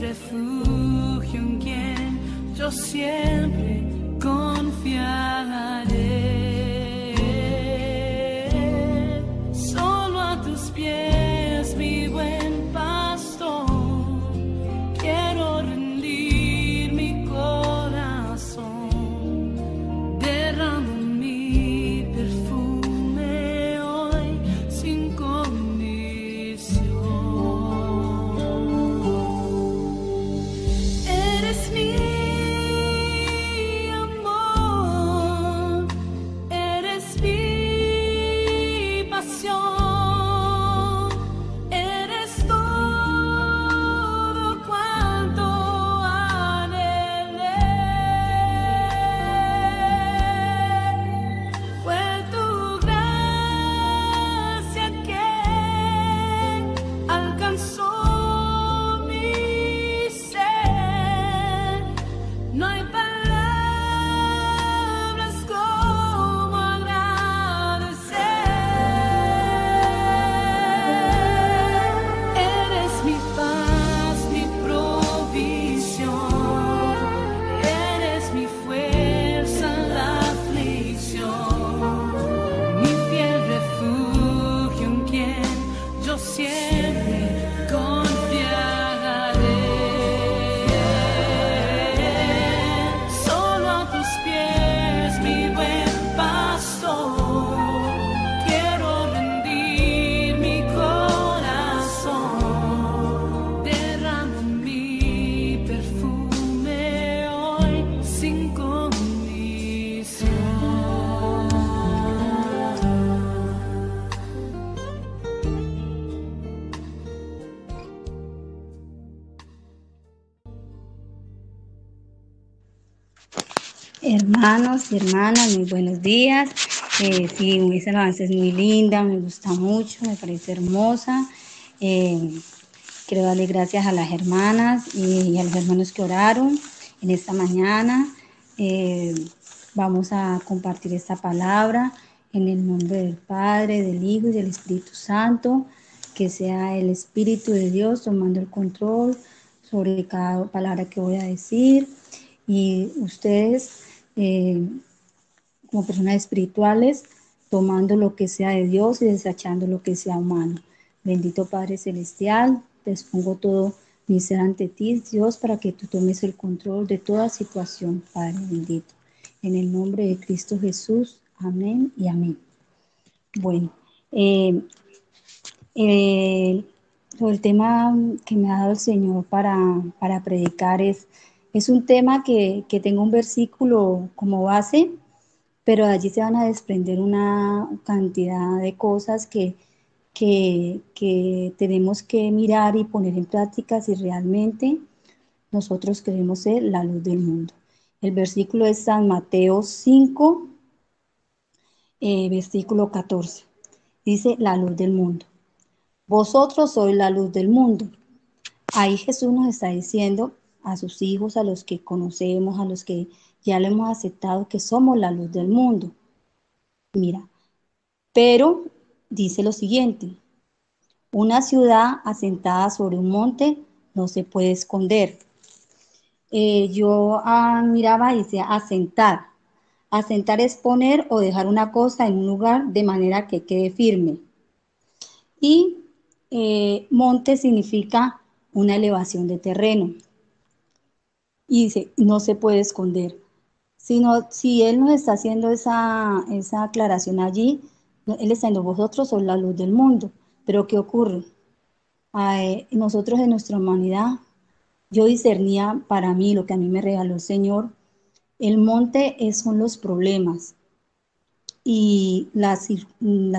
refugio en quien yo siempre confiaré. Solo a tus pies, mi buen pastor, quiero rendir mi corazón. Derramo mi perfume hoy sin condición. Eres mi amor, eres mi pasión, eres todo cuanto anhelé. Fue tu gracia que alcanzó mi ser. No hay palabras como agradecer. Eres mi paz, mi provisión. Eres mi fuerza en la aflicción. Mi fiel refugio en quien yo siempre confiaré. Solo a tus pies, mi buen pastor, quiero rendir mi corazón. Derramo mi perfume hoy sin condición. Hermanos y hermanas, muy buenos días. Sí, esa alabanza es muy linda, me gusta mucho, me parece hermosa. Quiero darle gracias a las hermanas y a los hermanos que oraron en esta mañana. Vamos a compartir esta palabra en el nombre del Padre, del Hijo y del Espíritu Santo. Que sea el Espíritu de Dios tomando el control sobre cada palabra que voy a decir. Y ustedes, como personas espirituales, tomando lo que sea de Dios y desechando lo que sea humano. Bendito Padre Celestial, te expongo todo mi ser ante ti, Dios, para que tú tomes el control de toda situación, Padre bendito. En el nombre de Cristo Jesús, amén y amén. Bueno, sobre el tema que me ha dado el Señor para predicar es un tema que tengo un versículo como base, pero de allí se van a desprender una cantidad de cosas que tenemos que mirar y poner en práctica si realmente nosotros queremos ser la luz del mundo. El versículo es San Mateo 5, versículo 14. Dice la luz del mundo. Vosotros sois la luz del mundo. Ahí Jesús nos está diciendo a sus hijos, a los que conocemos, a los que ya le hemos aceptado que somos la luz del mundo. Mira, pero dice lo siguiente: una ciudad asentada sobre un monte no se puede esconder. Yo miraba y decía asentar. Asentar es poner o dejar una cosa en un lugar de manera que quede firme. Y monte significa una elevación de terreno. Y dice, no se puede esconder. Si él nos está haciendo esa aclaración allí, él está diciendo, vosotros sois la luz del mundo. Pero ¿qué ocurre? Nosotros en nuestra humanidad, yo discernía para mí lo que a mí me regaló el Señor. El monte son los problemas y las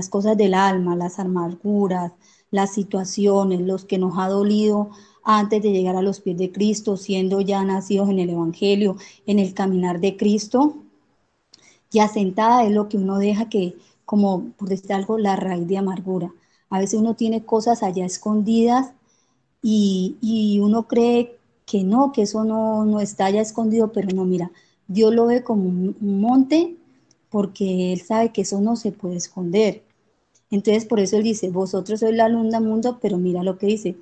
cosas del alma, las amarguras, las situaciones, los que nos ha dolido antes de llegar a los pies de Cristo, siendo ya nacidos en el Evangelio, en el caminar de Cristo. Y asentada es lo que uno deja que, como por decir algo, la raíz de amargura. A veces uno tiene cosas allá escondidas y uno cree que no, que eso no está allá escondido, pero no, mira, Dios lo ve como un monte porque Él sabe que eso no se puede esconder. Entonces, por eso Él dice, vosotros sois la luz del mundo, pero mira lo que dice,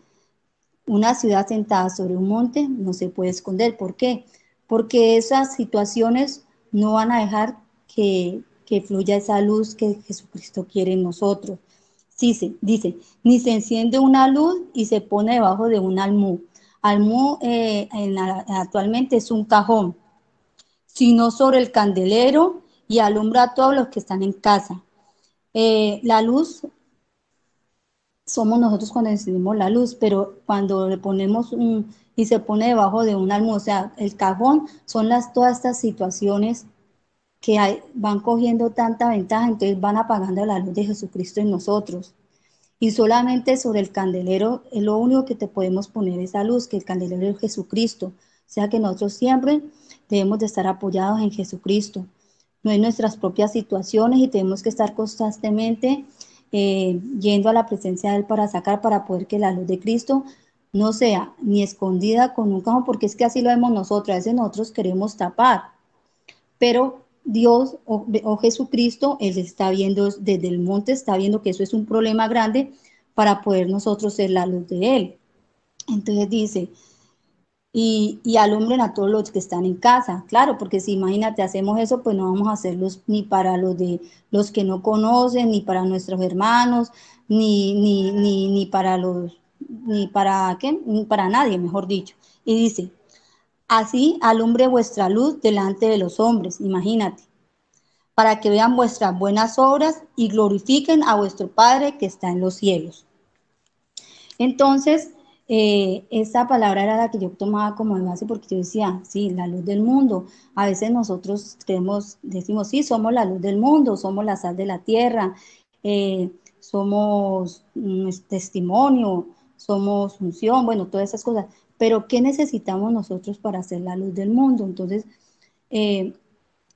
Una ciudad sentada sobre un monte no se puede esconder. ¿Por qué? Porque esas situaciones no van a dejar que fluya esa luz que Jesucristo quiere en nosotros. Sí, dice, ni se enciende una luz y se pone debajo de un almud. Almud actualmente es un cajón, sino sobre el candelero y alumbra a todos los que están en casa. La luz somos nosotros cuando encendemos la luz, pero cuando le ponemos y se pone debajo de un almohad, o sea, el cajón son todas estas situaciones que van cogiendo tanta ventaja, entonces van apagando la luz de Jesucristo en nosotros. Y solamente sobre el candelero es lo único que te podemos poner esa luz, que el candelero es Jesucristo. O sea que nosotros siempre debemos de estar apoyados en Jesucristo, no en nuestras propias situaciones, y tenemos que estar constantemente yendo a la presencia de Él para sacar, para poder que la luz de Cristo no sea ni escondida con un cajón, porque es que así lo vemos nosotros, a veces nosotros queremos tapar, pero Dios o Jesucristo, Él está viendo desde el monte, está viendo que eso es un problema grande para poder nosotros ser la luz de Él. Entonces dice, y alumbren a todos los que están en casa, claro, porque si imagínate, hacemos eso, pues no vamos a hacerlos ni para los que no conocen, ni para nuestros hermanos, ni para ni para, ¿qué? Ni para nadie, mejor dicho. Y dice, así alumbre vuestra luz delante de los hombres, imagínate, para que vean vuestras buenas obras y glorifiquen a vuestro Padre que está en los cielos. Entonces, esa palabra era la que yo tomaba como de base porque yo decía, sí, la luz del mundo. A veces nosotros decimos, sí, somos la luz del mundo, somos la sal de la tierra, somos testimonio, somos unción, bueno, todas esas cosas. Pero, ¿qué necesitamos nosotros para ser la luz del mundo? Entonces, eh,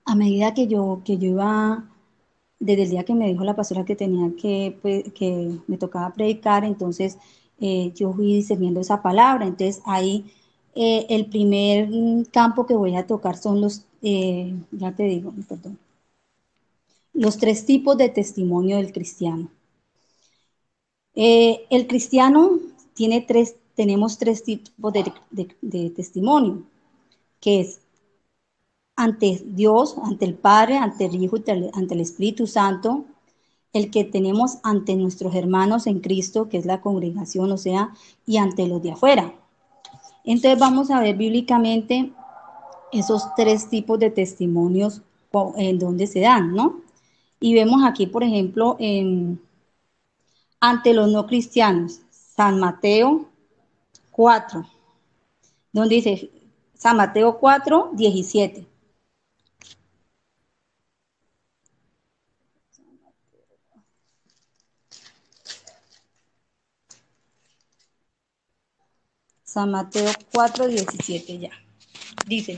a medida que yo iba, desde el día que me dijo la pastora que tenía pues, que me tocaba predicar, entonces yo fui discerniendo esa palabra. Entonces ahí el primer campo que voy a tocar son ya te digo, perdón, los tres tipos de testimonio del cristiano. El cristiano tenemos tres tipos de testimonio, que es ante Dios, ante el Padre, ante el Hijo y ante el Espíritu Santo, el que tenemos ante nuestros hermanos en Cristo, que es la congregación, o sea, y ante los de afuera. Entonces vamos a ver bíblicamente esos tres tipos de testimonios en donde se dan, ¿no? Y vemos aquí, por ejemplo, ante los no cristianos, San Mateo 4, donde dice San Mateo 4, 17. San Mateo 4, 17 ya. Dice,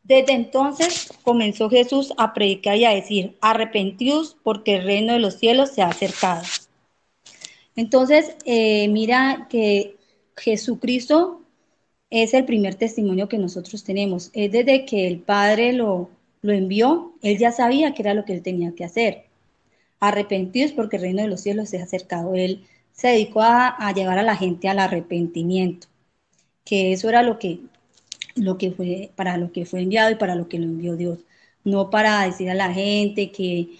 desde entonces comenzó Jesús a predicar y a decir, arrepentíos porque el reino de los cielos se ha acercado. Entonces, mira que Jesucristo es el primer testimonio que nosotros tenemos. Es desde que el Padre lo envió, Él ya sabía que era lo que Él tenía que hacer. Arrepentidos porque el reino de los cielos se ha acercado. Él se dedicó a llevar a la gente al arrepentimiento, que eso era lo que fue, para lo que fue enviado y para lo que lo envió Dios. No para decir a la gente que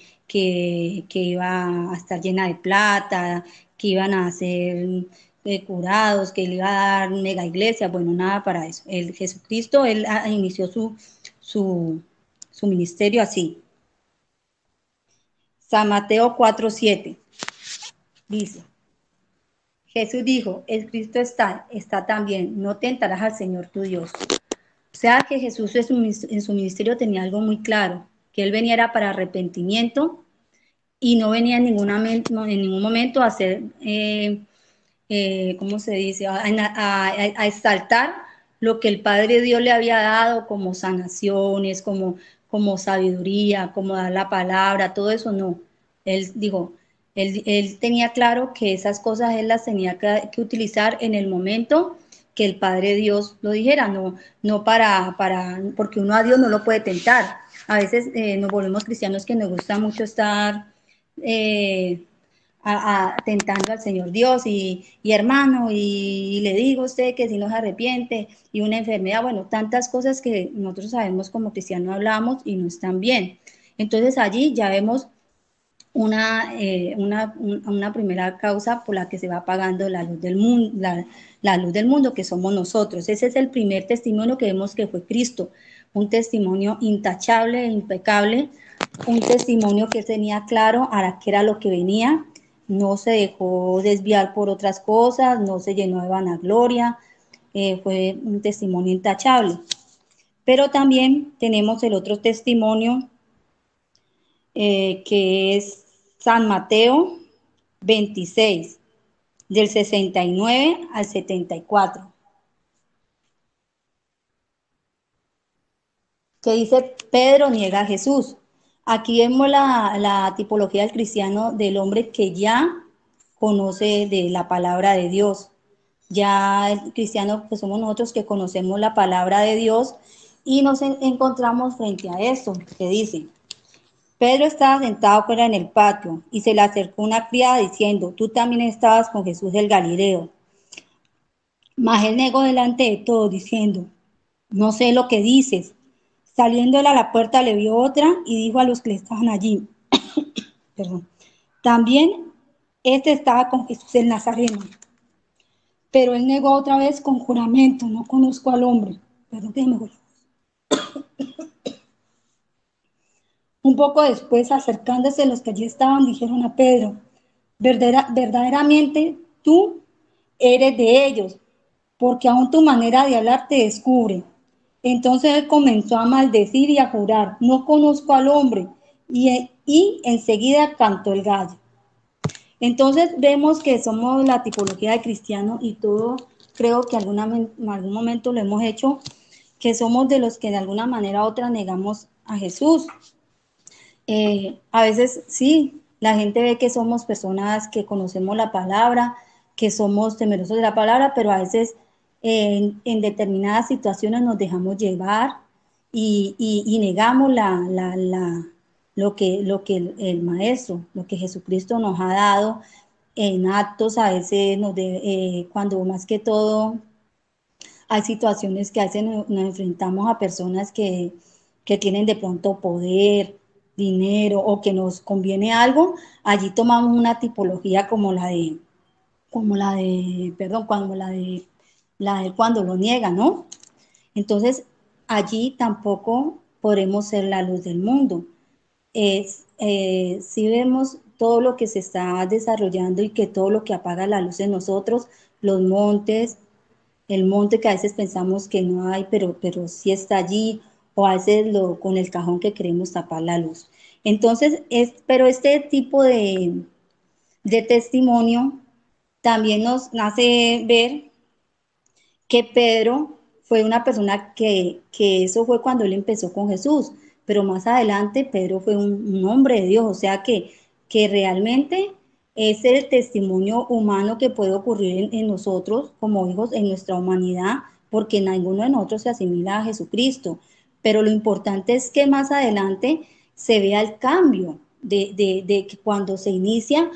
iba a estar llena de plata, que iban a ser curados, que le iba a dar mega iglesia, bueno, nada para eso. Jesucristo, él inició su ministerio así. San Mateo 4:7 dice, Jesús dijo, el Cristo está también, no tentarás al Señor tu Dios. O sea que Jesús en su ministerio tenía algo muy claro, que Él venía era para arrepentimiento y no venía en ningún momento a hacer, ¿cómo se dice?, a exaltar lo que el Padre Dios le había dado como sanaciones, como sabiduría, como dar la palabra, todo eso no. Él dijo, él tenía claro que esas cosas él las tenía que utilizar en el momento que el Padre Dios lo dijera, no porque uno a Dios no lo puede tentar. A veces nos volvemos cristianos que nos gusta mucho estar tentando al Señor Dios y hermano, y le digo a usted que si no se arrepiente, y una enfermedad, bueno, tantas cosas que nosotros sabemos como cristianos hablamos y no están bien. Entonces allí ya vemos una primera causa por la que se va apagando la luz del mundo, la luz del mundo que somos nosotros. Ese es el primer testimonio que vemos que fue Cristo, un testimonio intachable, impecable, un testimonio que tenía claro a qué era lo que venía, no se dejó desviar por otras cosas, no se llenó de vanagloria, fue un testimonio intachable. Pero también tenemos el otro testimonio que es San Mateo 26, del 69 al 74, que dice Pedro niega a Jesús. Aquí vemos la tipología del cristiano, del hombre que ya conoce de la palabra de Dios. Ya el cristiano, pues somos nosotros que conocemos la palabra de Dios y nos encontramos frente a esto que dice: Pedro estaba sentado fuera en el patio y se le acercó una criada diciendo: tú también estabas con Jesús el Galileo. Mas él negó delante de todos diciendo: no sé lo que dices. Saliendo él a la puerta le vio otra y dijo a los que estaban allí: perdón, también este estaba con Jesús el Nazareno. Pero él negó otra vez con juramento: no conozco al hombre. Perdón que me voy. Un poco después, acercándose los que allí estaban, dijeron a Pedro: verdaderamente tú eres de ellos, porque aún tu manera de hablar te descubre. Entonces él comenzó a maldecir y a jurar: no conozco al hombre. Y enseguida cantó el gallo. Entonces vemos que somos la tipología de cristiano y todo, creo que en algún momento lo hemos hecho, que somos de los que de alguna manera u otra negamos a Jesús. A veces sí, la gente ve que somos personas que conocemos la palabra, que somos temerosos de la palabra, pero a veces en determinadas situaciones nos dejamos llevar y negamos lo que el Maestro, lo que Jesucristo nos ha dado en actos. A veces cuando más que todo hay situaciones que a veces nos enfrentamos a personas que tienen de pronto poder, dinero o que nos conviene algo, allí tomamos una tipología perdón, la de cuando lo niega, ¿no? Entonces, allí tampoco podremos ser la luz del mundo. Si vemos todo lo que se está desarrollando y que todo lo que apaga la luz en nosotros, los montes, el monte que a veces pensamos que no hay, pero sí está allí, o a veces con el cajón que queremos tapar la luz. Entonces, pero este tipo de testimonio también nos hace ver que Pedro fue una persona que eso fue cuando él empezó con Jesús, pero más adelante Pedro fue un hombre de Dios, o sea que realmente es el testimonio humano que puede ocurrir en nosotros como hijos, en nuestra humanidad, porque ninguno de nosotros se asimila a Jesucristo, pero lo importante es que más adelante se vea el cambio de que cuando se inicia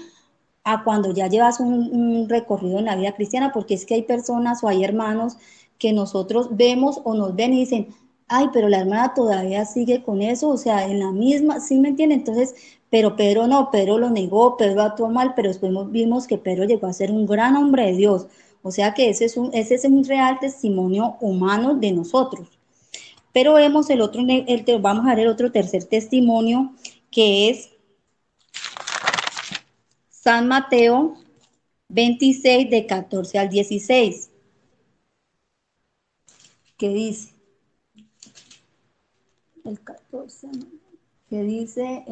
a cuando ya llevas un recorrido en la vida cristiana, porque es que hay personas o hay hermanos que nosotros vemos o nos ven y dicen: ay, pero la hermana todavía sigue con eso, o sea, en la misma, ¿sí me entiende? Entonces, pero Pedro no, Pedro lo negó, Pedro actuó mal, pero después vimos que Pedro llegó a ser un gran hombre de Dios, o sea que ese es un real testimonio humano de nosotros. Pero vemos vamos a ver el otro tercer testimonio, que es San Mateo 26, de 14 al 16, que dice, el 14, que dice,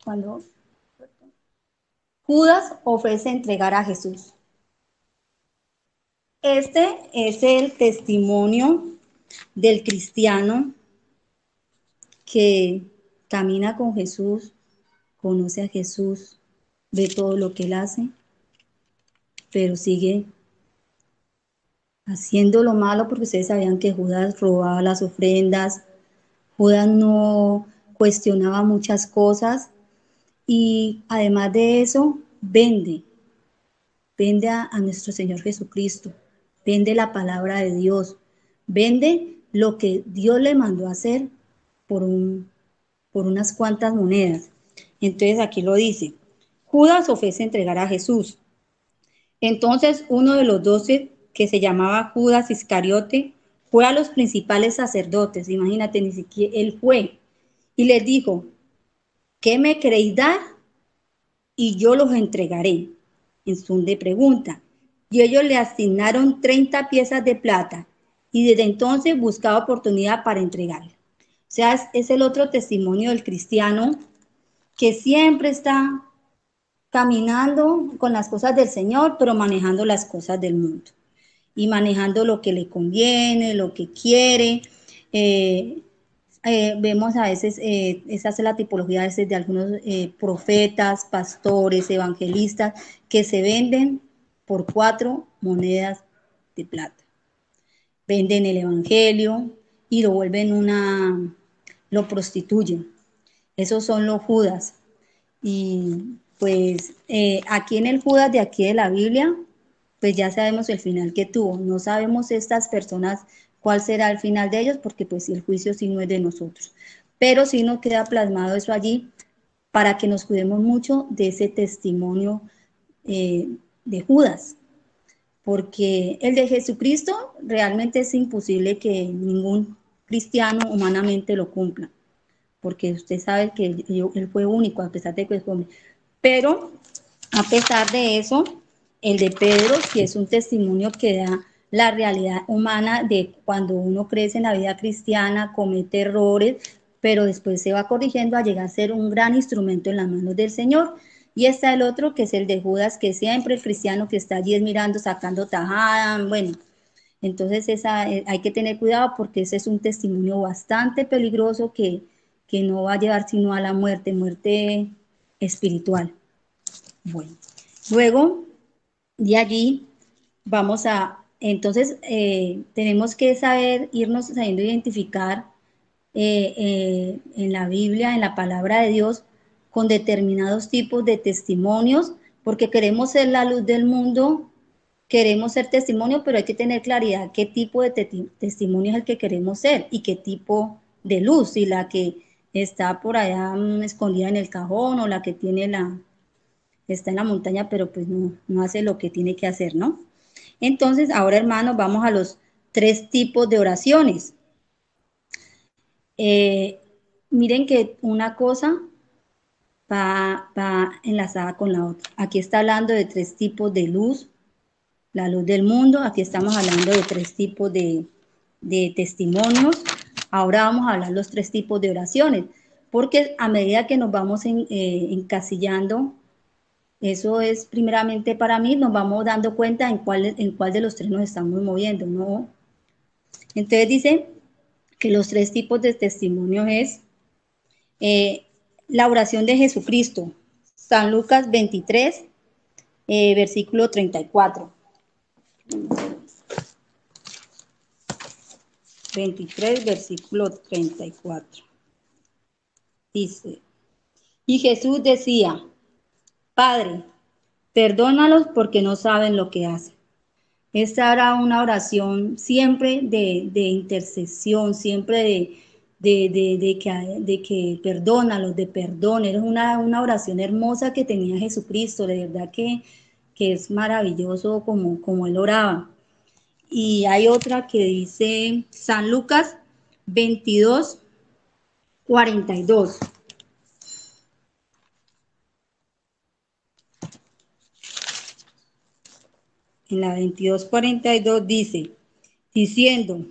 cuando Judas ofrece entregar a Jesús. Este es el testimonio del cristiano que camina con Jesús, conoce a Jesús, ve todo lo que él hace, pero sigue haciendo lo malo, porque ustedes sabían que Judas robaba las ofrendas, Judas no cuestionaba muchas cosas, y además de eso vende, vende a nuestro Señor Jesucristo, vende la palabra de Dios, vende lo que Dios le mandó a hacer por unas cuantas monedas. Entonces aquí lo dice, Judas ofrece entregar a Jesús. Entonces uno de los 12, que se llamaba Judas Iscariote, fue a los principales sacerdotes, imagínate, ni siquiera él fue, y les dijo, ¿qué me queréis dar? Y yo los entregaré. En son de pregunta. Y ellos le asignaron 30 piezas de plata, y desde entonces buscaba oportunidad para entregarle. O sea, es el otro testimonio del cristiano que siempre está caminando con las cosas del Señor, pero manejando las cosas del mundo y manejando lo que le conviene, lo que quiere. Vemos a veces, esa es la tipología a veces de algunos profetas, pastores, evangelistas, que se venden por 4 monedas de plata. Venden el evangelio y lo vuelven lo prostituyen. Esos son los Judas. Y pues aquí en el Judas de aquí de la Biblia, pues ya sabemos el final que tuvo. No sabemos estas personas cuál será el final de ellos, porque pues el juicio sí no es de nosotros. Pero sí nos queda plasmado eso allí para que nos cuidemos mucho de ese testimonio de Judas. Porque el de Jesucristo realmente es imposible que ningún cristiano humanamente lo cumpla. Porque usted sabe que él fue único, a pesar de que es hombre. Pero a pesar de eso, el de Pedro sí es un testimonio que da la realidad humana de cuando uno crece en la vida cristiana, comete errores, pero después se va corrigiendo a llegar a ser un gran instrumento en las manos del Señor. Y está el otro, que es el de Judas, que siempre el cristiano que está allí es mirando, sacando tajada, bueno. Entonces hay que tener cuidado porque ese es un testimonio bastante peligroso que no va a llevar sino a la muerte espiritual. Bueno, luego de allí vamos entonces tenemos que saber, irnos sabiendo identificar en la Biblia, en la palabra de Dios, con determinados tipos de testimonios, porque queremos ser la luz del mundo, queremos ser testimonio, pero hay que tener claridad qué tipo de testimonio es el que queremos ser y qué tipo de luz, si la que está por allá escondida en el cajón o la que está en la montaña, pero pues no hace lo que tiene que hacer, ¿no? Entonces, ahora hermanos, vamos a los 3 tipos de oraciones. Miren que una cosa va enlazada con la otra. Aquí está hablando de 3 tipos de luz, la luz del mundo. Aquí estamos hablando de 3 tipos de testimonios. Ahora vamos a hablar los 3 tipos de oraciones, porque a medida que nos vamos encasillando, eso es primeramente para mí, nos vamos dando cuenta en cuál de los 3 nos estamos moviendo, ¿no? Entonces dice que los 3 tipos de testimonios es la oración de Jesucristo, San Lucas 23, versículo 34. 23, versículo 34. Dice, y Jesús decía, Padre, perdónalos porque no saben lo que hacen. Esta era una oración siempre de intercesión, siempre de que perdónalos, de perdón. Era una oración hermosa que tenía Jesucristo, de verdad que es maravilloso como él oraba. Y hay otra que dice San Lucas 22, 42. En la 22:42 dice, diciendo,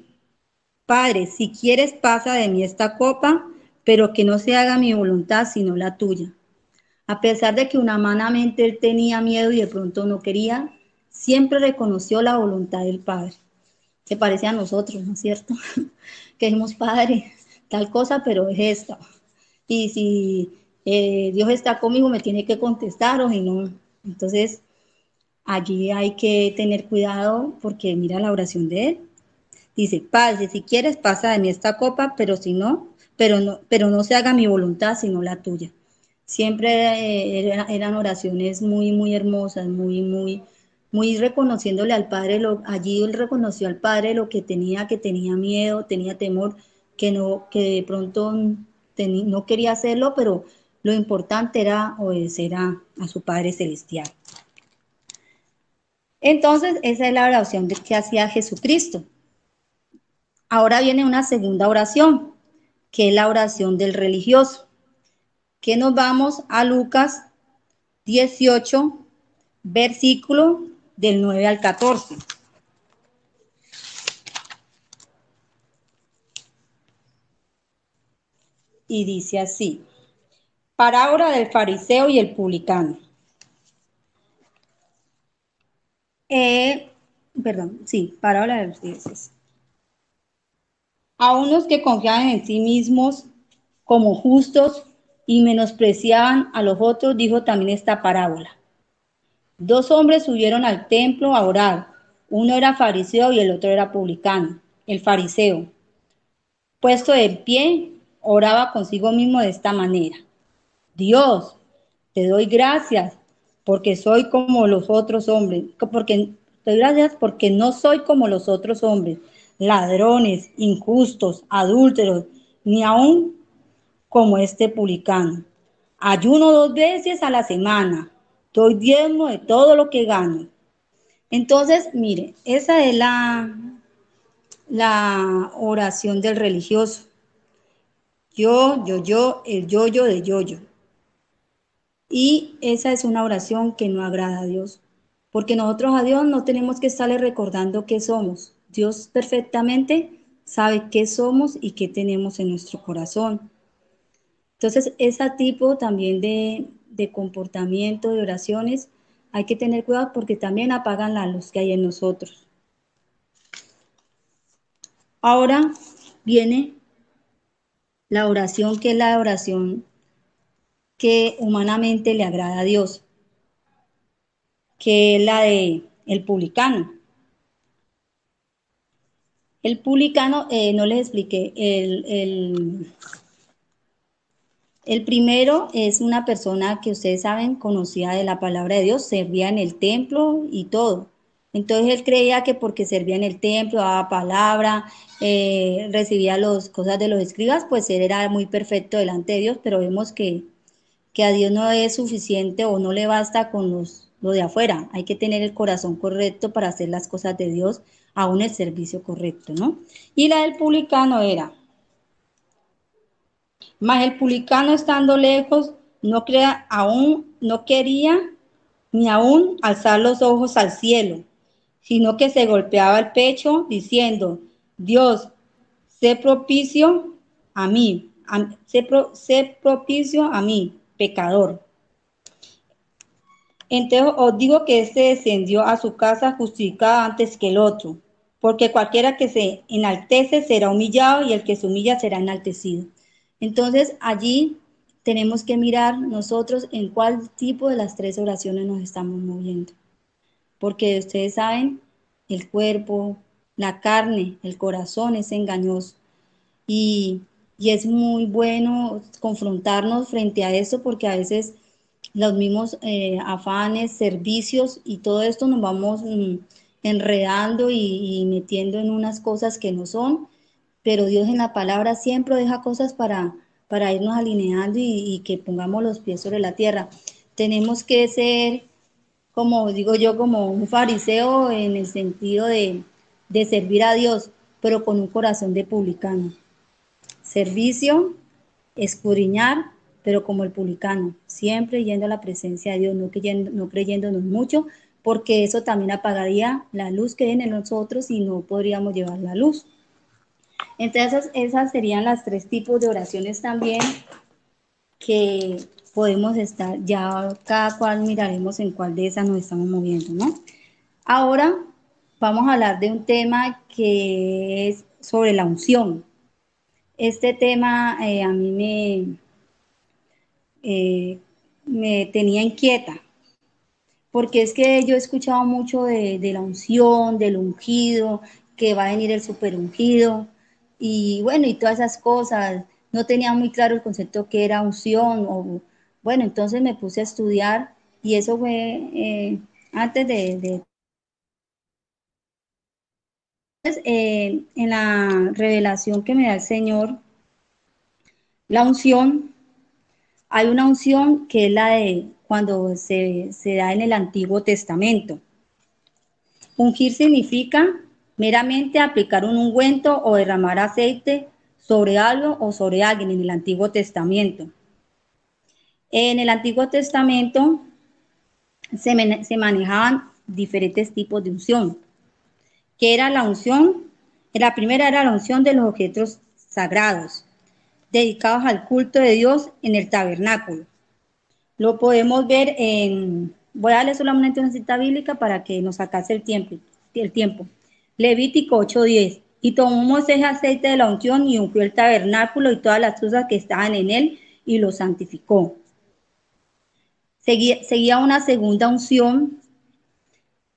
Padre, si quieres pasa de mí esta copa, pero que no se haga mi voluntad sino la tuya. A pesar de que humanamente él tenía miedo y de pronto no quería, siempre reconoció la voluntad del Padre. Se parece a nosotros, ¿no es cierto? Que decimos, Padre, tal cosa, pero es esta. Y si Dios está conmigo, me tiene que contestar o si no. Entonces, allí hay que tener cuidado porque mira la oración de él. Dice, Padre, si quieres pasa de mí esta copa, pero si no, pero no se haga mi voluntad sino la tuya. Siempre eran oraciones muy, muy hermosas, muy, muy, muy reconociéndole al Padre, allí él reconoció al Padre lo que tenía miedo, tenía temor, que no, que de pronto no quería hacerlo, pero lo importante era obedecer a su Padre Celestial. Entonces, esa es la oración que hacía Jesucristo. Ahora viene una segunda oración, que es la oración del religioso, que nos vamos a Lucas 18, versículo del 9 al 14. Y dice así, parábola del fariseo y el publicano. Eh, Perdón, sí, parábola de los dioses. A unos que confiaban en sí mismos como justos y menospreciaban a los otros, dijo también esta parábola. Dos hombres subieron al templo a orar. Uno era fariseo y el otro era publicano. El fariseo, puesto de pie, oraba consigo mismo de esta manera. Dios, te doy gracias porque soy como los otros hombres, porque te doy gracias porque no soy como los otros hombres, ladrones, injustos, adúlteros, ni aun como este publicano. Ayuno 2 veces a la semana, doy diezmo de todo lo que gano. Entonces, mire, esa es la oración del religioso. El yo de yo. Y esa es una oración que no agrada a Dios, porque nosotros a Dios no tenemos que estarle recordando qué somos. Dios perfectamente sabe qué somos y qué tenemos en nuestro corazón. Entonces, ese tipo también de comportamiento, de oraciones, hay que tener cuidado porque también apagan la luz que hay en nosotros. Ahora viene la oración que es la oración que humanamente le agrada a Dios, que es la de el publicano. El publicano, no les expliqué, el primero es una persona que ustedes saben conocía de la palabra de Dios, servía en el templo y todo. Entonces él creía que porque servía en el templo, daba palabra, recibía las cosas de los escribas, pues él era muy perfecto delante de Dios, pero vemos que a Dios no es suficiente o no le basta con lo de afuera. Hay que tener el corazón correcto para hacer las cosas de Dios, aún el servicio correcto, ¿no? Y la del publicano era, mas el publicano estando lejos, no quería ni aún alzar los ojos al cielo, sino que se golpeaba el pecho diciendo, Dios, sé propicio a mí, sé propicio a mí, pecador. Entonces os digo que este descendió a su casa justificado antes que el otro, porque cualquiera que se enaltece será humillado y el que se humilla será enaltecido. Entonces allí tenemos que mirar nosotros en cuál tipo de las tres oraciones nos estamos moviendo, porque ustedes saben, el cuerpo, la carne, el corazón es engañoso y, y es muy bueno confrontarnos frente a eso porque a veces los mismos afanes, servicios y todo esto nos vamos enredando y metiendo en unas cosas que no son, pero Dios en la palabra siempre deja cosas para irnos alineando y que pongamos los pies sobre la tierra. Tenemos que ser, como digo yo, como un fariseo en el sentido de servir a Dios, pero con un corazón de publicano. Servicio, escudriñar, pero como el publicano, siempre yendo a la presencia de Dios, no creyéndonos mucho, porque eso también apagaría la luz que hay en nosotros y no podríamos llevar la luz. Entonces, esas serían las tres tipos de oraciones también que podemos estar, ya cada cual miraremos en cuál de esas nos estamos moviendo, ¿no? Ahora vamos a hablar de un tema que es sobre la unción. Este tema a mí me tenía inquieta, porque es que yo he escuchado mucho de la unción, del ungido, que va a venir el super ungido, y bueno, y todas esas cosas. No tenía muy claro el concepto que era unción Bueno, entonces me puse a estudiar y eso fue antes en la revelación que me da el Señor, la unción, hay una unción que es la de cuando se da en el Antiguo Testamento. Ungir significa meramente aplicar un ungüento o derramar aceite sobre algo o sobre alguien en el Antiguo Testamento. En el Antiguo Testamento se manejaban diferentes tipos de unción, que era la unción, la primera era la unción de los objetos sagrados, dedicados al culto de Dios en el tabernáculo. Lo podemos ver voy a darle solamente una cita bíblica para que nos sacase el tiempo. Levítico 8:10. Y tomó ese aceite de la unción y ungió el tabernáculo y todas las cosas que estaban en él y lo santificó. Seguía una segunda unción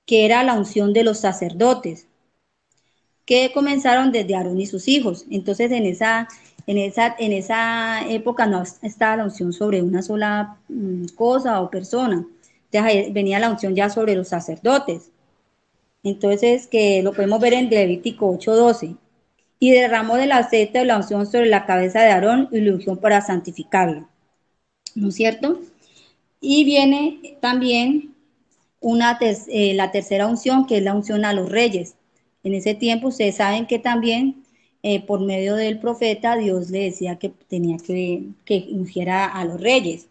que era la unción de los sacerdotes, que comenzaron desde Aarón y sus hijos. Entonces, en esa época no estaba la unción sobre una sola cosa o persona. Entonces, venía la unción ya sobre los sacerdotes. Entonces, que lo podemos ver en Levítico 8:12. Y derramó del aceite de la unción sobre la cabeza de Aarón y lo ungió para santificarlo. ¿No es cierto? Y viene también la tercera unción, que es la unción a los reyes. En ese tiempo ustedes saben que también por medio del profeta Dios le decía que tenía que ungiera a los reyes.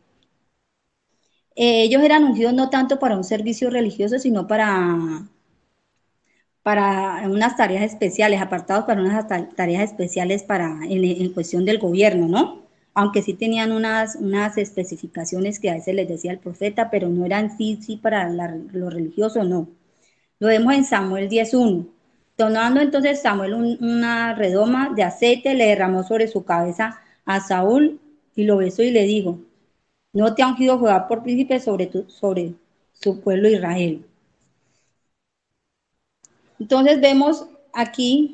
Ellos eran ungidos no tanto para un servicio religioso, sino para unas tareas especiales, apartados para unas tareas especiales en cuestión del gobierno, ¿no? Aunque sí tenían unas especificaciones que a veces les decía el profeta, pero no eran sí para lo religioso, no. Lo vemos en Samuel 10:1. Tomando entonces Samuel una redoma de aceite, le derramó sobre su cabeza a Saúl y lo besó y le dijo, no te ha ungido Jehová por príncipe sobre su pueblo Israel. Entonces vemos aquí,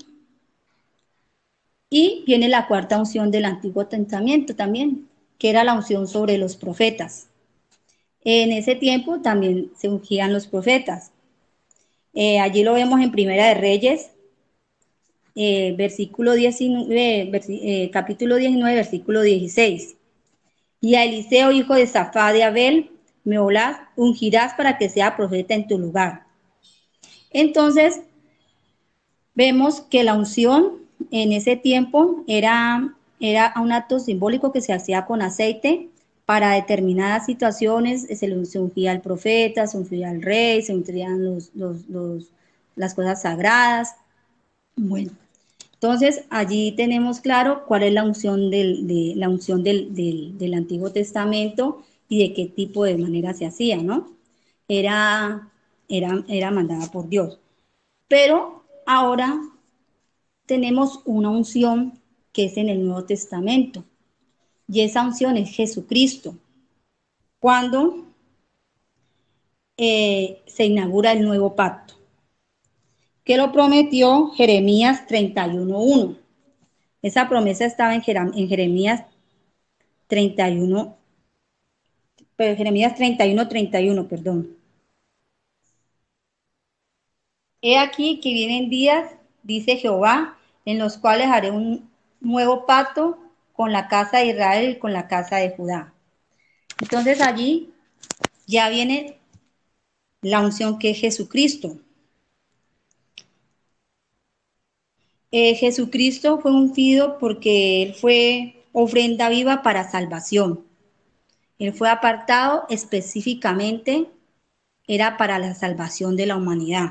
y viene la cuarta unción del Antiguo Testamento también, que era la unción sobre los profetas. En ese tiempo también se ungían los profetas. Allí lo vemos en Primera de Reyes, capítulo 19, versículo 16. Y a Eliseo, hijo de Safá de Abel, Meolás, ungirás para que sea profeta en tu lugar. Entonces, vemos que la unción en ese tiempo era un acto simbólico que se hacía con aceite para determinadas situaciones. Se ungía al profeta, se ungía al rey, se ungían las cosas sagradas. Bueno, entonces allí tenemos claro cuál es la unción la unción del Antiguo Testamento y de qué tipo de manera se hacía, ¿no? Era mandada por Dios. Pero ahora tenemos una unción que es en el Nuevo Testamento, y esa unción es Jesucristo. Cuando se inaugura el nuevo pacto, que lo prometió Jeremías 31:1. Esa promesa estaba en Jeremías 31, pero Jeremías 31:31, perdón. He aquí que vienen días, dice Jehová, en los cuales haré un nuevo pacto con la casa de Israel y con la casa de Judá. Entonces allí ya viene la unción que es Jesucristo. Jesucristo fue ungido porque Él fue ofrenda viva para salvación. Él fue apartado específicamente, era para la salvación de la humanidad.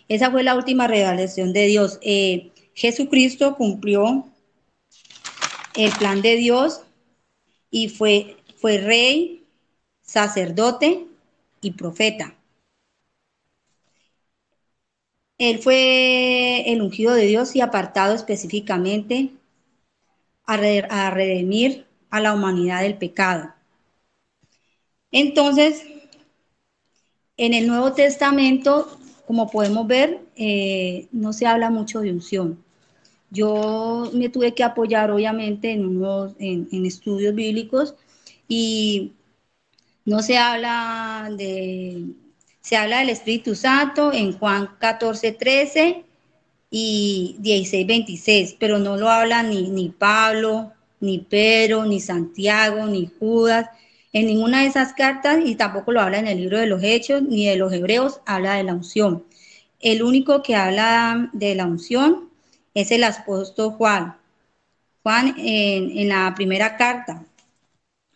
Esa fue la última revelación de Dios. Jesucristo cumplió el plan de Dios y fue rey, sacerdote y profeta. Él fue el ungido de Dios y apartado específicamente a redimir a la humanidad del pecado. Entonces, en el Nuevo Testamento, como podemos ver, no se habla mucho de unción. Yo me tuve que apoyar, obviamente, en estudios bíblicos y no se habla se habla del Espíritu Santo en Juan 14:13 y 16:26, pero no lo habla ni Pablo, ni Pedro, ni Santiago, ni Judas, en ninguna de esas cartas, y tampoco lo habla en el libro de los Hechos, ni de los Hebreos, habla de la unción. El único que habla de la unción es el apóstol Juan. Juan en la primera carta,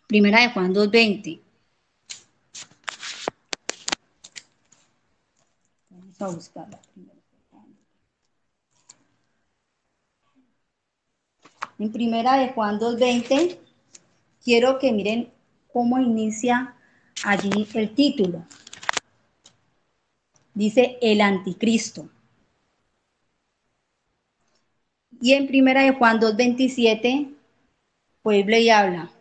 primera de Juan 2:20. Vamos a buscarla primero. En primera de Juan 2:20, quiero que miren cómo inicia allí el título. Dice el anticristo. Y en primera de Juan 2:27, pueblo y habla.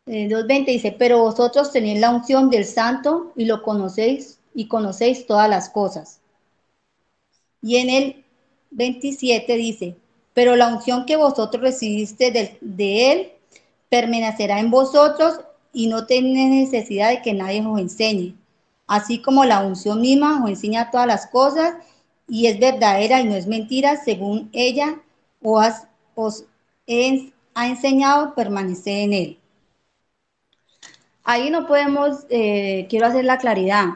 2:20 dice, pero vosotros tenéis la unción del santo y lo conocéis y conocéis todas las cosas. Y en el 27 dice, pero la unción que vosotros recibiste de él permanecerá en vosotros y no tenéis necesidad de que nadie os enseñe. Así como la unción misma os enseña todas las cosas y es verdadera y no es mentira, según ella os ha enseñado, permanecer en él. Ahí no podemos, quiero hacer la claridad,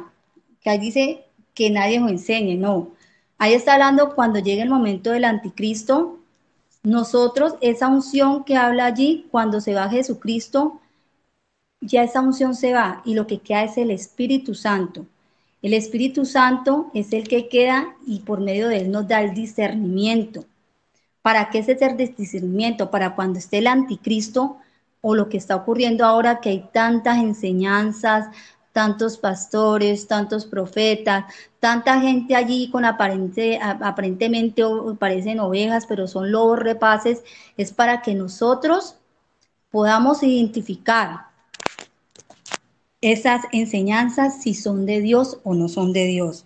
que ahí dice que nadie os enseñe, no. Ahí está hablando cuando llegue el momento del anticristo, nosotros, esa unción que habla allí, cuando se va Jesucristo, ya esa unción se va y lo que queda es el Espíritu Santo. El Espíritu Santo es el que queda y por medio de él nos da el discernimiento. ¿Para qué es ese discernimiento? Para cuando esté el anticristo o lo que está ocurriendo ahora, que hay tantas enseñanzas, tantos pastores, tantos profetas, tanta gente allí con aparentemente parecen ovejas, pero son lobos rapaces, es para que nosotros podamos identificar esas enseñanzas si son de Dios o no son de Dios.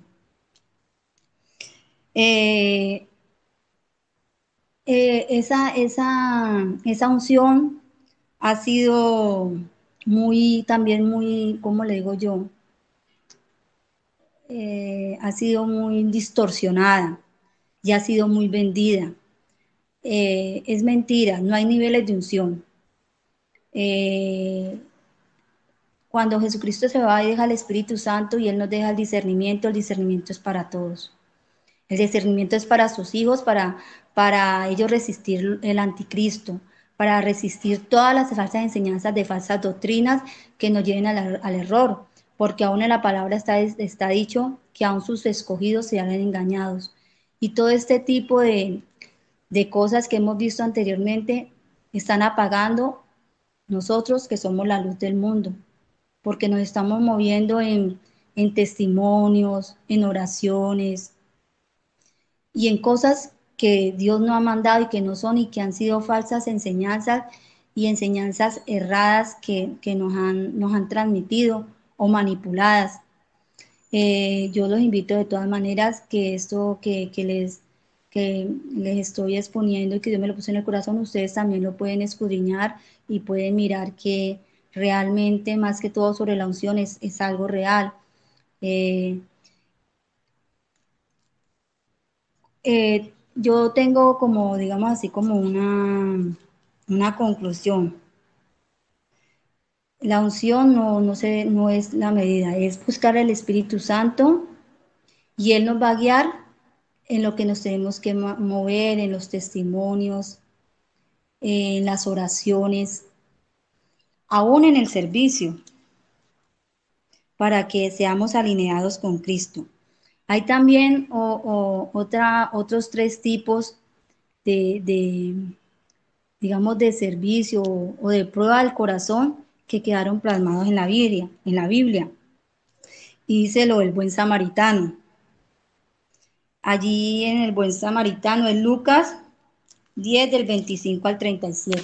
Esa unción ha sido también muy, ¿cómo le digo yo? Ha sido muy distorsionada y ha sido muy vendida. Es mentira, no hay niveles de unción. Cuando Jesucristo se va y deja el Espíritu Santo y Él nos deja el discernimiento es para todos. El discernimiento es para sus hijos, para ellos resistir el anticristo, para resistir todas las falsas enseñanzas de falsas doctrinas que nos lleven al error, porque aún en la palabra está dicho que aún sus escogidos se hagan engañados. Y todo este tipo de cosas que hemos visto anteriormente están apagando nosotros que somos la luz del mundo, porque nos estamos moviendo en testimonios, en oraciones, y en cosas que Dios no ha mandado y que no son y que han sido falsas enseñanzas y enseñanzas erradas que nos han transmitido o manipuladas. Yo los invito de todas maneras que esto que les estoy exponiendo y que Dios me lo puso en el corazón, ustedes también lo pueden escudriñar y pueden mirar que realmente más que todo sobre la unción es algo real. Yo tengo como, digamos así, como una conclusión. La unción no es la medida, es buscar el Espíritu Santo y Él nos va a guiar en lo que nos tenemos que mover, en los testimonios, en las oraciones, aún en el servicio, para que seamos alineados con Cristo. Hay también otros tres tipos de digamos, de servicio o de prueba del corazón que quedaron plasmados en la Biblia. Y dice lo del buen samaritano. Allí en el buen samaritano es Lucas 10 del 25 al 37.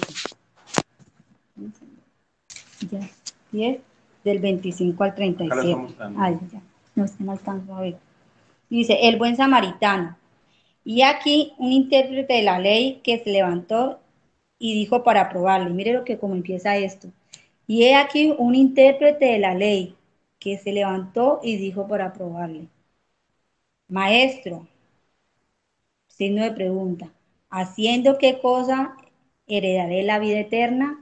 Ya, 10 del 25 al 37. Ay, ya, no alcanzo a ver. Dice, el buen samaritano. Y aquí un intérprete de la ley que se levantó y dijo para probarle. Mire lo que como empieza esto. Y he aquí un intérprete de la ley que se levantó y dijo para probarle: Maestro, signo de pregunta, ¿haciendo qué cosa heredaré la vida eterna?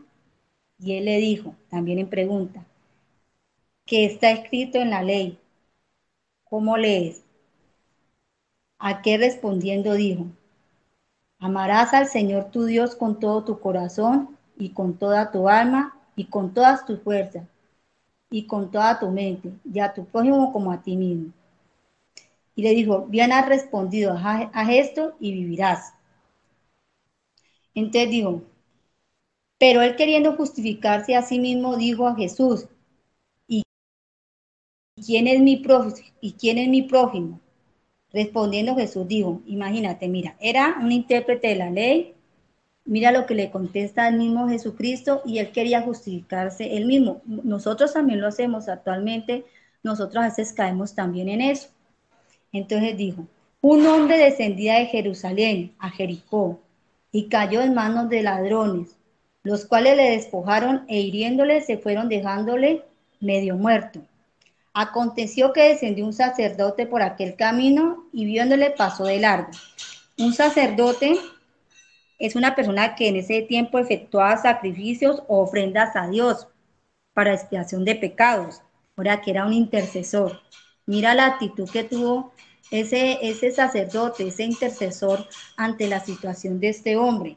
Y él le dijo, también en pregunta, ¿qué está escrito en la ley? ¿Cómo lees? ¿A qué respondiendo dijo? Amarás al Señor tu Dios con todo tu corazón y con toda tu alma y con todas tus fuerzas y con toda tu mente, y a tu prójimo como a ti mismo. Y le dijo, bien has respondido, haz esto y vivirás. Entonces dijo, pero él queriendo justificarse a sí mismo, dijo a Jesús, ¿y quién es mi prójimo? ¿Y quién es mi prójimo? Respondiendo Jesús dijo, imagínate, mira, era un intérprete de la ley. Mira lo que le contesta el mismo Jesucristo y él quería justificarse él mismo. Nosotros también lo hacemos actualmente, nosotros a veces caemos también en eso. Entonces dijo, un hombre descendía de Jerusalén a Jericó y cayó en manos de ladrones, los cuales le despojaron e hiriéndole se fueron dejándole medio muerto. Aconteció que descendió un sacerdote por aquel camino y viéndole pasó de largo. Un sacerdote es una persona que en ese tiempo efectuaba sacrificios o ofrendas a Dios para expiación de pecados, ahora que era un intercesor. Mira la actitud que tuvo ese sacerdote, ese intercesor ante la situación de este hombre.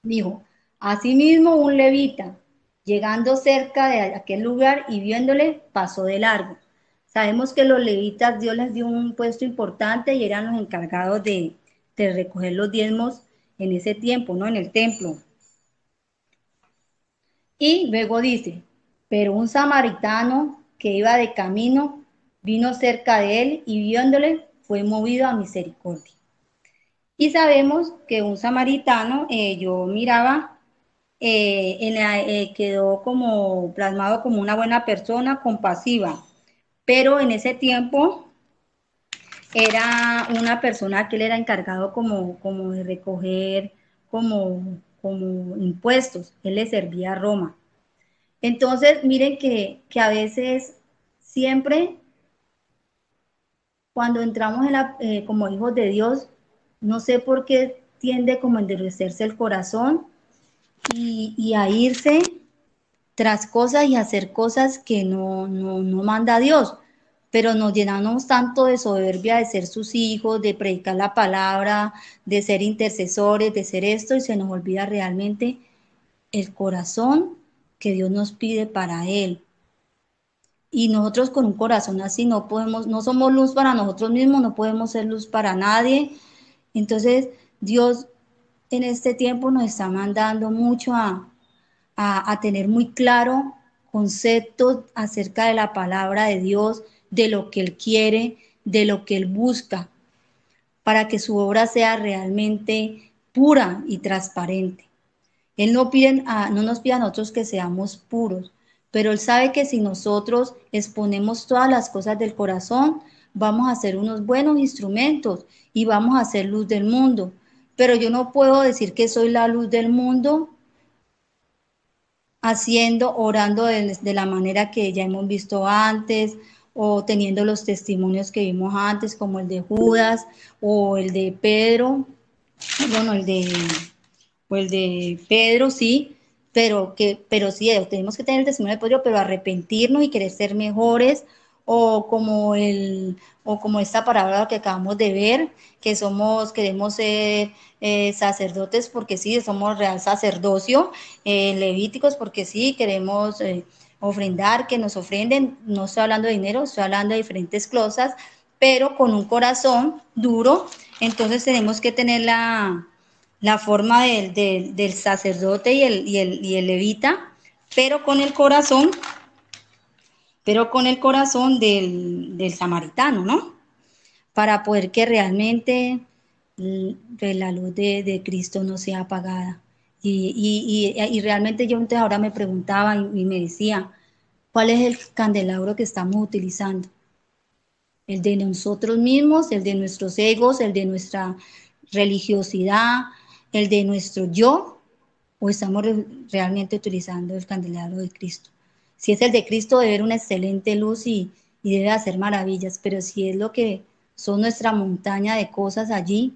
Dijo, asimismo un levita, llegando cerca de aquel lugar y viéndole, pasó de largo. Sabemos que los levitas Dios les dio un puesto importante y eran los encargados de recoger los diezmos en ese tiempo, ¿no? En el templo. Y luego dice, pero un samaritano que iba de camino vino cerca de él y viéndole fue movido a misericordia. Y sabemos que un samaritano, yo miraba, quedó como plasmado como una buena persona, compasiva, pero en ese tiempo era una persona que él era encargado como de recoger como impuestos, él le servía a Roma. Entonces, miren que a veces siempre cuando entramos como hijos de Dios, no sé por qué tiende como a endurecerse el corazón y a irse tras cosas y hacer cosas que no manda Dios, pero nos llenamos tanto de soberbia de ser sus hijos, de predicar la palabra, de ser intercesores, de ser esto, y se nos olvida realmente el corazón que Dios nos pide para Él. Y nosotros con un corazón así no podemos, no somos luz para nosotros mismos, no podemos ser luz para nadie. Entonces, Dios en este tiempo nos está mandando mucho a tener muy claro conceptos acerca de la palabra de Dios, de lo que Él quiere, de lo que Él busca, para que su obra sea realmente pura y transparente. Él no nos pide a nosotros que seamos puros, pero Él sabe que si nosotros exponemos todas las cosas del corazón, vamos a ser unos buenos instrumentos y vamos a ser luz del mundo. Pero yo no puedo decir que soy la luz del mundo haciendo, orando de la manera que ya hemos visto antes, o teniendo los testimonios que vimos antes, como el de Judas o el de Pedro, bueno, el de Pedro, sí, pero sí, tenemos que tener el testimonio de Pedro, pero arrepentirnos y querer ser mejores, o como esta palabra que acabamos de ver, que queremos ser sacerdotes porque sí, somos real sacerdocio, levíticos porque sí, queremos ofrendar, que nos ofrenden, no estoy hablando de dinero, estoy hablando de diferentes cosas, pero con un corazón duro, entonces tenemos que tener la forma del sacerdote y el levita, pero con el corazón, del samaritano, ¿no? Para poder que realmente la luz de Cristo no sea apagada. Y realmente yo entonces ahora me preguntaba y me decía, ¿cuál es el candelabro que estamos utilizando? ¿El de nosotros mismos, el de nuestros egos, el de nuestra religiosidad, el de nuestro yo? o estamos realmente utilizando el candelabro de Cristo. Si es el de Cristo, debe ser una excelente luz y debe hacer maravillas, pero si es lo que son nuestra montaña de cosas allí,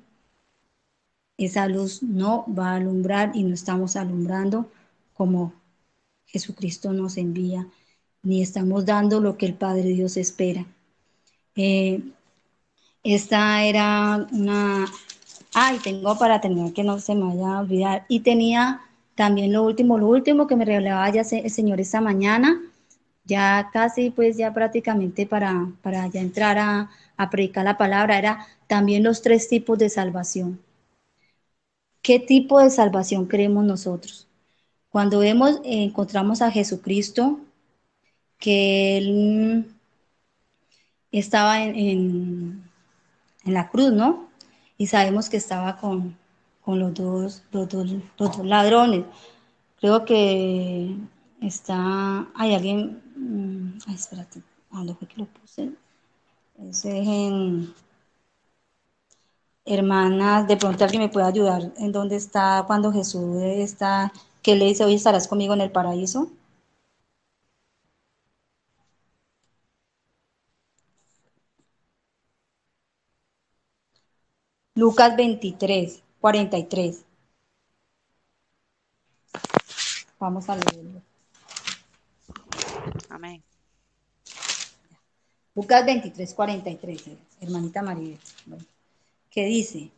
esa luz no va a alumbrar y no estamos alumbrando como Jesucristo nos envía, ni estamos dando lo que el Padre Dios espera. Eh, Esta era una... Ay, tengo para terminar que no se me vaya a olvidar. Y tenía también lo último que me revelaba ya el Señor esta mañana, ya casi pues ya prácticamente para ya entrar a predicar la palabra, era también los tres tipos de salvación. ¿Qué tipo de salvación creemos nosotros? Cuando vemos, encontramos a Jesucristo, que Él estaba en la cruz, ¿no? Y sabemos que estaba con los dos ladrones. Creo que está, hay alguien, ay, espérate, ¿a dónde fue que lo puse? Ese es en Hermanas, de pronto alguien me puede ayudar en dónde está cuando Jesús está, que le dice, hoy estarás conmigo en el paraíso. Lucas 23:43. Vamos a leerlo. Amén. Lucas 23:43, hermanita María. Bueno, ¿qué dice?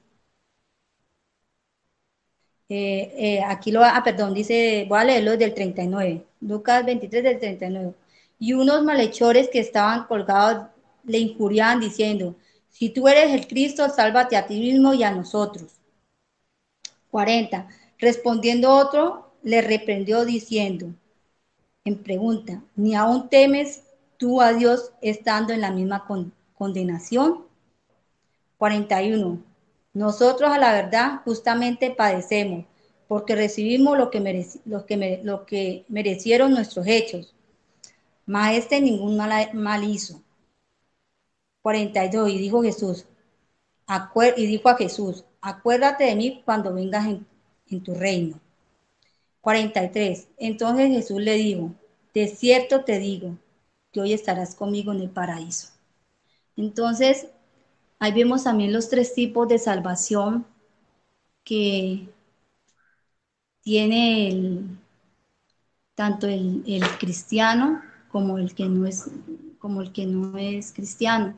Perdón, dice, voy a leerlo del 39. Lucas 23 del 39. Y unos malhechores que estaban colgados le injuriaban diciendo, si tú eres el Cristo, sálvate a ti mismo y a nosotros. 40. Respondiendo otro, le reprendió diciendo, en pregunta, ¿ni aún temes tú a Dios estando en la misma condenación? 41. Nosotros a la verdad justamente padecemos, porque recibimos lo que merecieron nuestros hechos, mas este ningún mal hizo. 42. Y dijo Jesús, y dijo a Jesús, acuérdate de mí cuando vengas en tu reino. 43. Entonces Jesús le dijo, de cierto te digo, que hoy estarás conmigo en el paraíso. Entonces, ahí vemos también los tres tipos de salvación que tiene tanto el cristiano como como el que no es cristiano.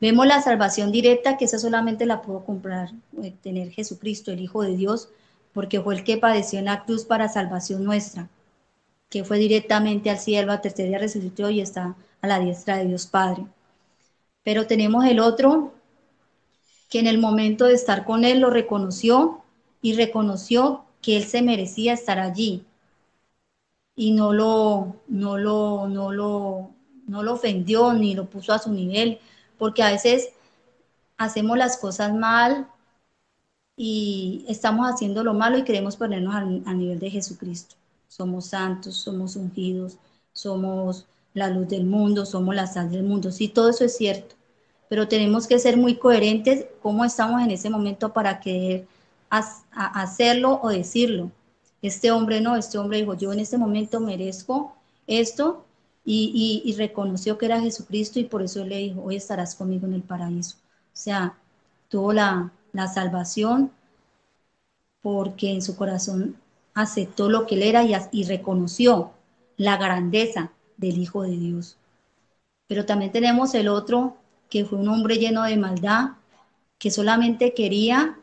Vemos la salvación directa, que esa solamente la pudo comprar, tener Jesucristo, el Hijo de Dios, porque fue el que padeció en la cruz para salvación nuestra, que fue directamente al cielo, al tercer día resucitó y está a la diestra de Dios Padre. Pero tenemos el otro, que en el momento de estar con Él lo reconoció y reconoció que Él se merecía estar allí y no lo ofendió ni lo puso a su nivel, porque a veces hacemos las cosas mal y estamos haciendo lo malo y queremos ponernos a nivel de Jesucristo. Somos santos, somos ungidos, somos la luz del mundo, somos la sal del mundo. Sí, todo eso es cierto, pero tenemos que ser muy coherentes cómo estamos en ese momento para querer hacerlo o decirlo. Este hombre no, este hombre dijo, yo en este momento merezco esto y reconoció que era Jesucristo y por eso le dijo, hoy estarás conmigo en el paraíso. O sea, tuvo la salvación porque en su corazón aceptó lo que él era y reconoció la grandeza del Hijo de Dios. Pero también tenemos el otro, que fue un hombre lleno de maldad, que solamente quería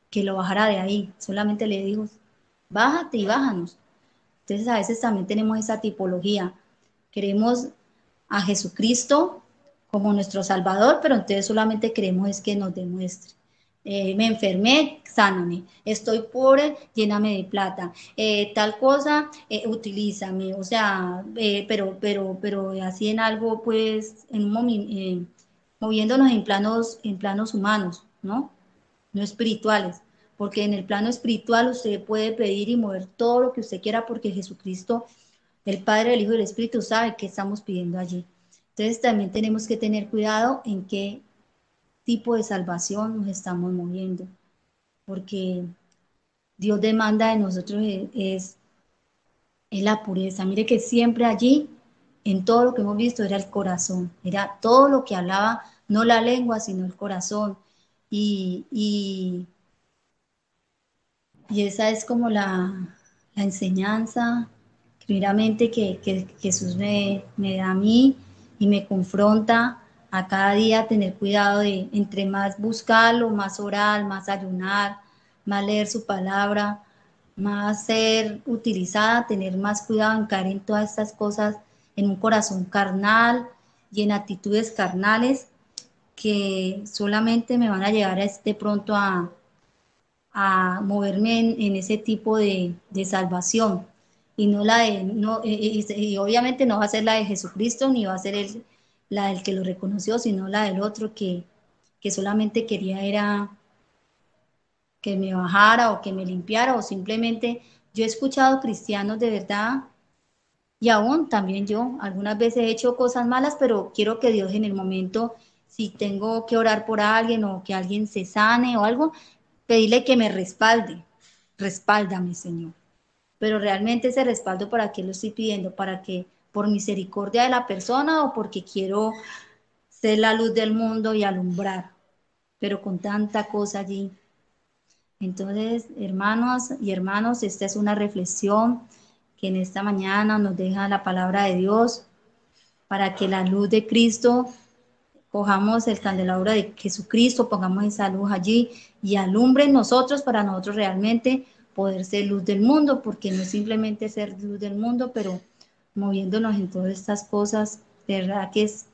que lo bajara de ahí, solamente le dijo, bájate y bájanos. Entonces a veces también tenemos esa tipología, queremos a Jesucristo como nuestro Salvador, pero entonces solamente queremos es que nos demuestre. Me enfermé, sáname. Estoy pobre, lléname de plata. Tal cosa, utilízame. O sea, pero así en algo, pues, moviéndonos en planos humanos, ¿no? No espirituales. Porque en el plano espiritual usted puede pedir y mover todo lo que usted quiera, porque Jesucristo, el Padre, el Hijo y el Espíritu sabe qué estamos pidiendo allí. Entonces también tenemos que tener cuidado en qué tipo de salvación nos estamos moviendo, porque Dios demanda de nosotros es la pureza. Mire que siempre allí, en todo lo que hemos visto, era el corazón, era todo lo que hablaba, no la lengua, sino el corazón. Y, y, y esa es como la enseñanza, primeramente, que Jesús me da a mí y me confronta a cada día a tener cuidado de, entre más buscarlo, más orar, más ayunar, más leer su palabra, más ser utilizada, tener más cuidado en caer en todas estas cosas, en un corazón carnal y en actitudes carnales que solamente me van a llevar a este pronto a moverme en ese tipo de salvación y no la de, no, y obviamente no va a ser la de Jesucristo ni va a ser la del que lo reconoció, sino la del otro que solamente quería era que me bajara o que me limpiara o simplemente yo he escuchado cristianos de verdad y aún también yo algunas veces he hecho cosas malas, pero quiero que Dios en el momento, si tengo que orar por alguien o que alguien se sane o algo, pedirle que me respalde. Respáldame, Señor. Pero realmente ese respaldo, ¿para qué lo estoy pidiendo? ¿Para que por misericordia de la persona o porque quiero ser la luz del mundo y alumbrar? Pero con tanta cosa allí. Entonces, hermanos y hermanos, esta es una reflexión que en esta mañana nos deja la palabra de Dios para que la luz de Cristo, cojamos el candelabro de Jesucristo, pongamos esa luz allí y alumbre en nosotros para nosotros realmente poder ser luz del mundo, porque no es simplemente ser luz del mundo, pero moviéndonos en todas estas cosas, de verdad que es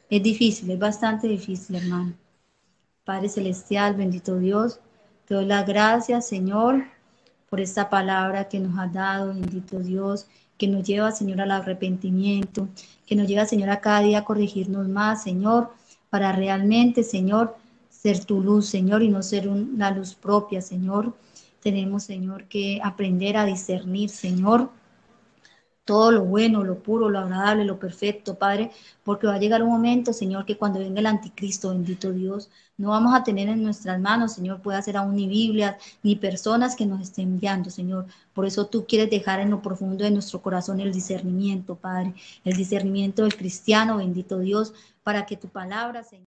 difícil, es bastante difícil, hermano. Padre Celestial, bendito Dios, te doy las gracias, Señor, por esta palabra que nos has dado, bendito Dios, que nos lleva, Señor, al arrepentimiento, que nos lleva, Señor, a cada día a corregirnos más, Señor, para realmente, Señor, ser tu luz, Señor, y no ser una luz propia, Señor. Tenemos, Señor, que aprender a discernir, Señor, todo lo bueno, lo puro, lo agradable, lo perfecto, Padre, porque va a llegar un momento, Señor, que cuando venga el anticristo, bendito Dios, no vamos a tener en nuestras manos, Señor, puede ser aún ni Biblias, ni personas que nos estén guiando, Señor. Por eso tú quieres dejar en lo profundo de nuestro corazón el discernimiento, Padre, el discernimiento del cristiano, bendito Dios, para que tu palabra, Señor.